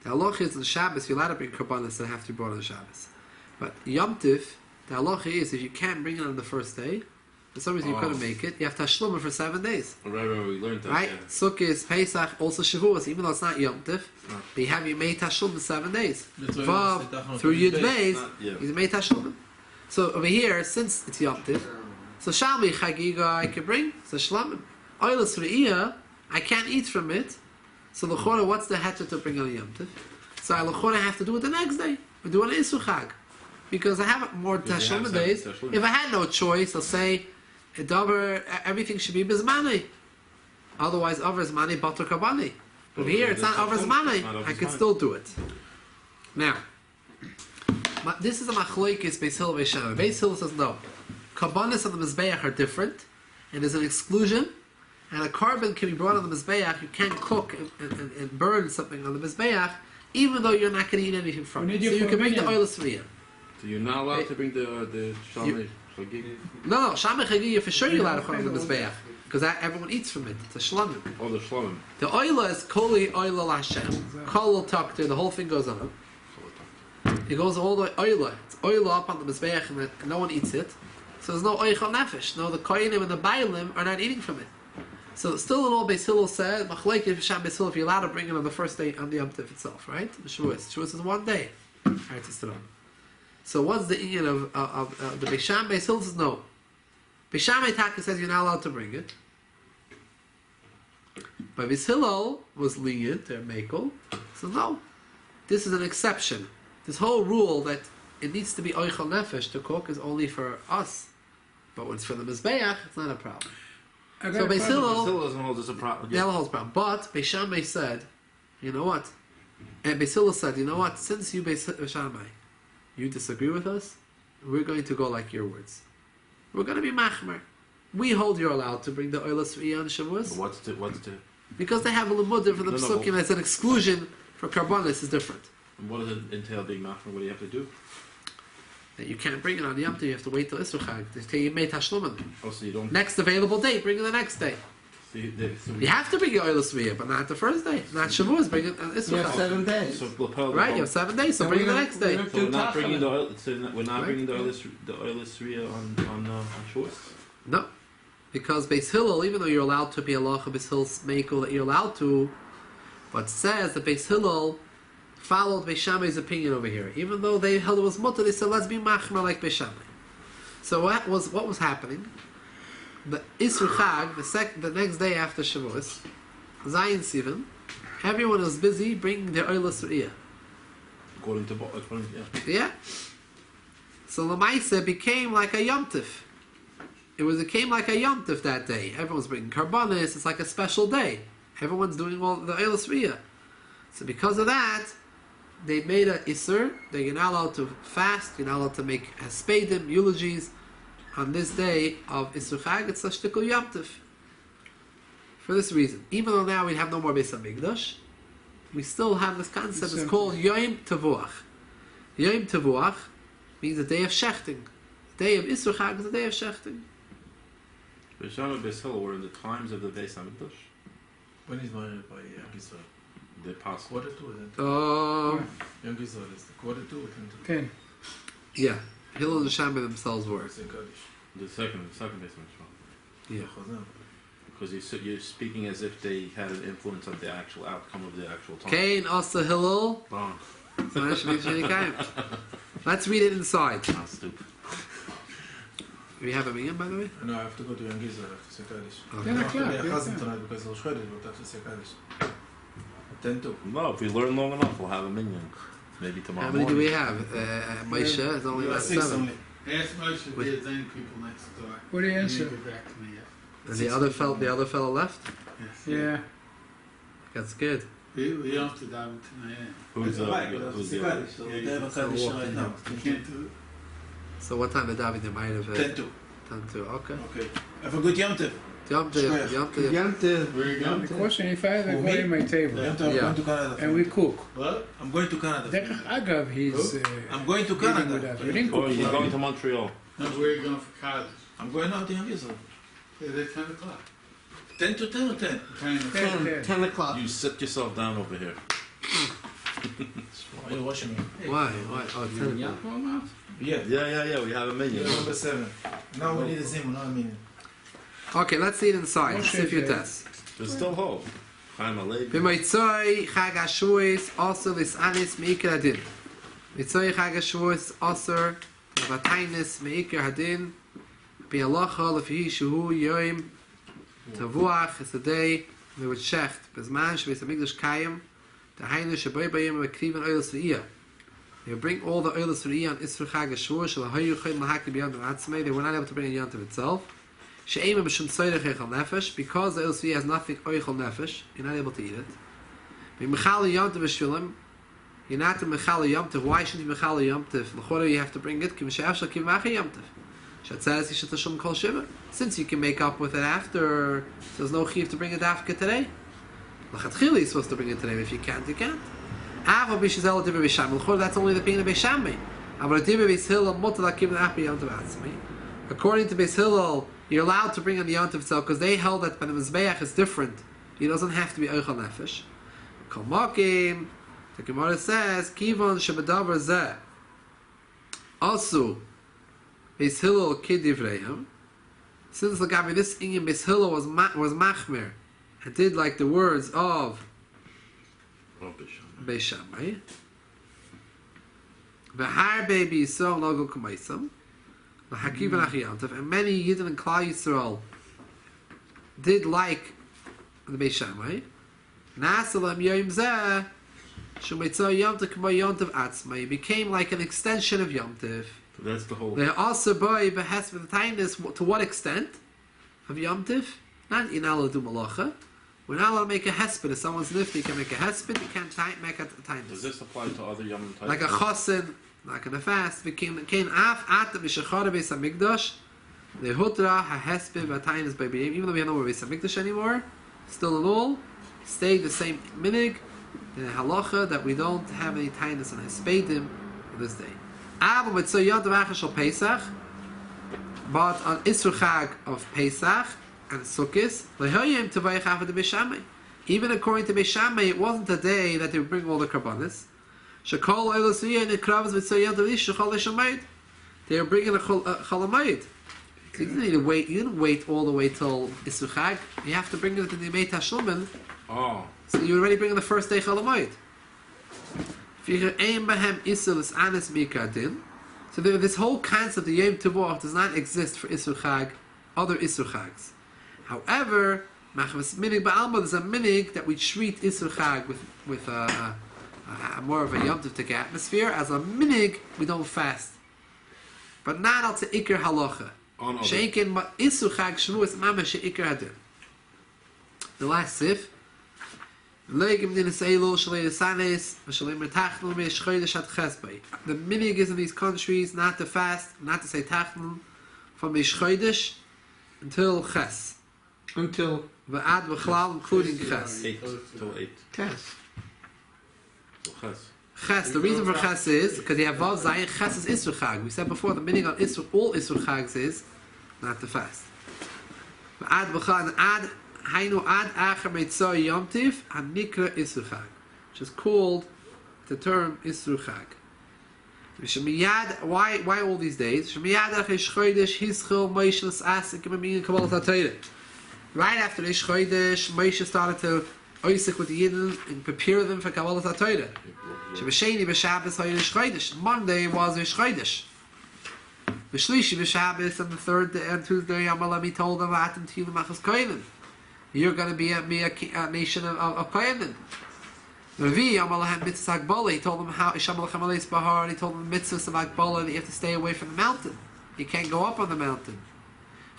The halacha is on Shabbos, you're allowed to bring karbanos that have to be brought on Shabbos. But Yom Tif, the halacha is, if you can't bring it on the first day, for some reason you couldn't make it, you have to hashlum it for 7 days. Right, we learned that. Right? Yeah. Sukkot, Pesach, also Shavous, even though it's not Yom Tif, but you made tashlum in 7 days. Vav, through Yud Beis, you made tashlum. So over here, since it's Yom Tif, so Shalmi Chagiga I can bring, so Shlamim. Oilas Re'iyah, I can't eat from it, so L'chora, what's the heter to bring on Yom Tif? So I L'chora have to do it the next day. We do an Isu Chag. Because I have more tashlum days. If I had no choice, I'll say, everything should be Bizmani. Otherwise, Over Zmani, Bator Kabani. But here, it's not Over Zmani. I can still do it. Now, this is a Machloikis Beis Hillel Beis Shammai. Beis Hillel says no. Karbanis and the Mizbeach are different, and there's an exclusion, and a carbon can be brought on the Mizbeach. You can't cook and burn something on the Mizbeach, even though you're not going to eat anything from it. So you can bring the oil Sriya. So you're not allowed to bring the Shalmei Chagiga? No, Shalmei Chagiga for sure you're allowed to put on the Mizbeach, because everyone eats from it. It's a Shlamim. Oh, the Shalom. The oil is Koli Oil Hashem. Kol Takter, the whole thing goes on. It goes all the way oil. It's oil up on the Mizbeach and no one eats it. So there's no oichal nefesh. No, the kohenim and the bailim are not eating from it. So still in all Beis Hillel said, Machlekes B'Sham Beis Hillel, if you're allowed to bring it on the first day on the Yom Tov itself, right? The Shavous. Shavous is 1 day. Right, so what's the union of the Beis Beis Hillel says no. Beis Shammai Taka says you're not allowed to bring it. But Beis Hillel was lenient, they're mekel. So no, this is an exception. This whole rule that it needs to be oichal nefesh to cook is only for us. But when it's for the Mizbeach, it's not a problem. So Beis Hillel doesn't hold as a problem. Yeah, holds a problem. But Beis Shammai said, you know what? And Beis Hillel said, you know what? Since you Beis Shammai, you disagree with us, we're going to go like your words. We're going to be machmer. We hold you're allowed to bring the oilas Riyah and Shavuz. What's the? Because they have a limud for the psukim as an exclusion for karbonis is different. And what does it entail being machmer? What do you have to do? That you can't bring it on Yom Tov, you have to wait till Isur Chag. They say you made Tashlumen. Oh, so you don't. Next available day, bring it the next day. So you have to bring your oil Sviyah, but not the first day. Not Shavuos, bring it on Isur Chag. You have 7 days. So lapel Right, you have 7 days, so bring it the next day. So we're not bringing the oil. So we're not bringing the oilless Riyah on Shavuos. No, because Beis Hillel, even though you're allowed to be halacha Beis Hillel's mekel that you're allowed to, but it says that Beis Hillel followed Beis Shammai's opinion over here. Even though they held it was mutter, they said let's be machmer like Beis Shammai. So what was happening? The Isur Chag, the next day after Shavuos, Zayin Sivan, everyone was busy bringing their oilus Riyah. According to Yeah. So Lamaisa became like a Yom Tif. It came like a Yom Tif that day. Everyone's bringing karbanis. It's like a special day. Everyone's doing all the oilus Riyah. So because of that, they made an Isur that you're not allowed to fast, you're not allowed to make haspedim, eulogies, on this day of Isur Chag. It's a shtikul Yom Tif. For this reason, even though now we have no more Beis HaMikdash, we still have this concept. It's called Yom Tevuach. Yom Tevuach means a day of shechting. The day of Isur Chag is a day of shechting. Beis Shammai and Beis Hillel were in the times of the Beis HaMikdash. When is married by Israel? They're possible. Quarter to it. Yeah. Young Israel is the quarter to it. 10. Yeah. Hillel and Shammai themselves were. It's in Kaddish. The second basement shop. Yeah. Chazam. Because you're speaking as if they had an influence on the actual outcome of the actual time. Cain, Asa, Hillel. Wrong. So that should be Shani Kaim. Let's read it inside. Not stupid. We have a meeting, by the way? No, I have to go to Young Israel. I have to say Kaddish. Okay. I 10 have to be a o'clock. Chazan tonight because I'll shred it, but I have to say Kaddish. 10 to. No, if we learn long enough, we'll have a minion. Maybe tomorrow How many do morning. we have? Moshe is only about 6 7. only. Ask Moshe if there's any people next door. What do you He answer? didn't get back to me yet. And the other fellow left? Yes. Yeah. That's good. We don't have to dive tonight. Who's the Right, but who's say the Kaddish. So Yeah, they have a you Kaddish walk right in. now. You can't do it. So what time did David they might have 10 to. 10 to? Okay. Okay. Have a good Yom Tov. Yom Tov, Yom Tov. Yom Tov. Where you The going? question, if I have a For guy me? in my table Yom Tov, I'm Yeah. going to Canada. and we cook, What? I'm going to Canada. Derech Agav, he's I'm going to eating with Canada. us. We didn't Oh, cook. you're going to Montreal. No, where are you going for college? I'm going out to Young Israel. It's at 10 o'clock. 10 to 10 or 10? 10 o'clock. 10 o'clock. You sit yourself down over here. Why are you watching me? Why? Oh, 10 o'clock. Yeah. Yeah. We have a minion. Number 7. Now we need a Zim, not a minute. Okay, let's see it inside. Moshe See if you said- test. There's still hope. Chaim Alevi. B'moitzoi Chag HaShavuos also lis'anis me'ikar hadin. Mitzoi Chag HaShavuos also vatainis me'ikar hadin b'halacha lefi shehu yom tavuach. It's the day we would shecht b'zman shebeis hamikdash kayim dahainu sheboi bayim v'kriven oilos v'iyah. They would bring all the oilos v'iyah on Isra Chag HaShavuos shelahayu chayim lahakli b'yam v'atzmei. They were not able to bring a yontiv itself. She'ema b'shum tzorech eichel nefesh, because the oilos v'iyah has nothing eichel nefesh, you're not able to eat it. B'mechal yontiv v'shvilim, you're not to mechal yontiv. Why shouldn't you mechal yontiv? L'chora you have to bring it. Kim she'afshal kim v'achei yontiv. Shat says you should tashum kol shiva. Since you can make up with it after, so there's no chiv to bring it after today. L'chatchila you're supposed to bring it today. If you can't, you can't. Ava b'shizel divrei b'sham. L'chora that's only the pain of b'shamay. Ava divrei b'shil mutal akim v'achei yontiv atzmei. According to Beis Hillel, you're allowed to bring on the yontiv itself because they held that when the mizbeach is different, it doesn't have to be eichel nefesh. Kol makim, the Gemara says, kivon shebedavar zeh. Also, Beis Hillel kidivreihem. Since Lagabi this inyan Beis Hillel was machmer and did like the words of Beis Shammai. V'har baby yisrael logo k'maisam. And many Yidden and Klal Yisrael did like the Beis Shammai. Nasalam Yom Zeh Shemaitzah Yom Tov K'mo Yom Tov Atzmai. Became like an extension of Yom Tov. So that's the whole. They also boy behes with the kindness. To what extent of Yom Tov? Not you're not allowed to do malacha. We're not allowed to make a hesped. If someone's nifty, you can make a hesped. You can't make a Does kindness. this apply to other Yom types? Like a chosin, not gonna fast. Became af at the mishachara beis hamikdash. The hutra hahesped v'ataynis by b'yim. Even though we don't know where beis hamikdash anymore, still in all, stay the same minig. The halacha that we don't have any tainus on hespedim on this day. But on Isur Chag of Pesach and Sukkis, even according to Beis Shammai, it wasn't a day that they would bring all the karbanis. They were bringing a cholamayid. You didn't need to wait. You didn't wait all the way till Isur Chag. You have to bring it to the Yemei Tashlumin. Oh. So you already bringing the first day cholamayid. So this whole concept of Yom Tovah does not exist for Isur Chag, other Isur Chags. However, Machmas Minig Ba'alma, there's a minig that we treat Isur Chag with a more of a Yom Tov atmosphere. As a minig, we don't fast. But not al to Iker Halacha. On other. Sheikin Isur Chag Shavuos Mamash Iker Hadin. The last sif. The minig is in these countries not to fast, not to say tachnun from Ish Chodesh until Ches. Until V'ad v'chlal, including Ches. 8 till 8. test. So Ches. Ches, the reason for Ches is because you have Vav Zayin, Ches is Isur Chag. We said before the meaning on Isur, all Isur Chags is not to fast. V'ad v'chlal, and ad Hainu ad acher meitzah Yom Tiv hanikra Isur Chag. which is called the term Isru Chag. Why all these days? Right after Ish Chodesh, Moshe started to Isaac with the Yidden and prepare them for Kabbalah HaTorah. Monday was Ish Chodesh. B'shlishi b'Shabbos, and the third day, and Tuesday, Amalami told them, you're going to be a nation of Kohenim. Revi, Amalahem mitzvah Akbala, he told them how Ishamalachem Aleis Bahar, and he told them the mitzvahs of Akbala, that you have to stay away from the mountain. You can't go up on the mountain.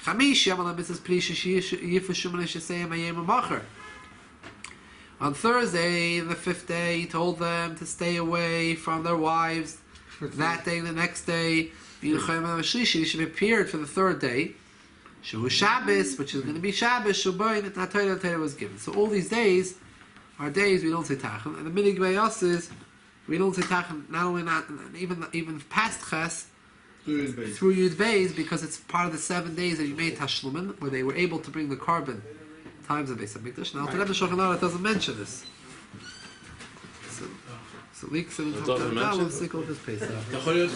Chamish, Yamalam mitzvahs Prisha Yifashum Lishaseyam Ayem Macher. On Thursday, the fifth day, he told them to stay away from their wives. That day, the next day, you should be prepared for the third day. Shavu Shabbos, which is going to be Shabbos, Shubayin, and Torah was given. So all these days are days we don't say Tachan. And the minig by us is we don't say Tachan, not only not even past Ches, through Yud Beis, because it's part of the 7 days that you made Tashlumin, where they were able to bring the carbon times of Beis HaMikdash. Now, the Shulchan Aruch doesn't mention this. So leaks in the doesn't mention? Pesach.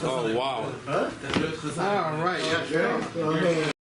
Oh wow. All right. Yeah.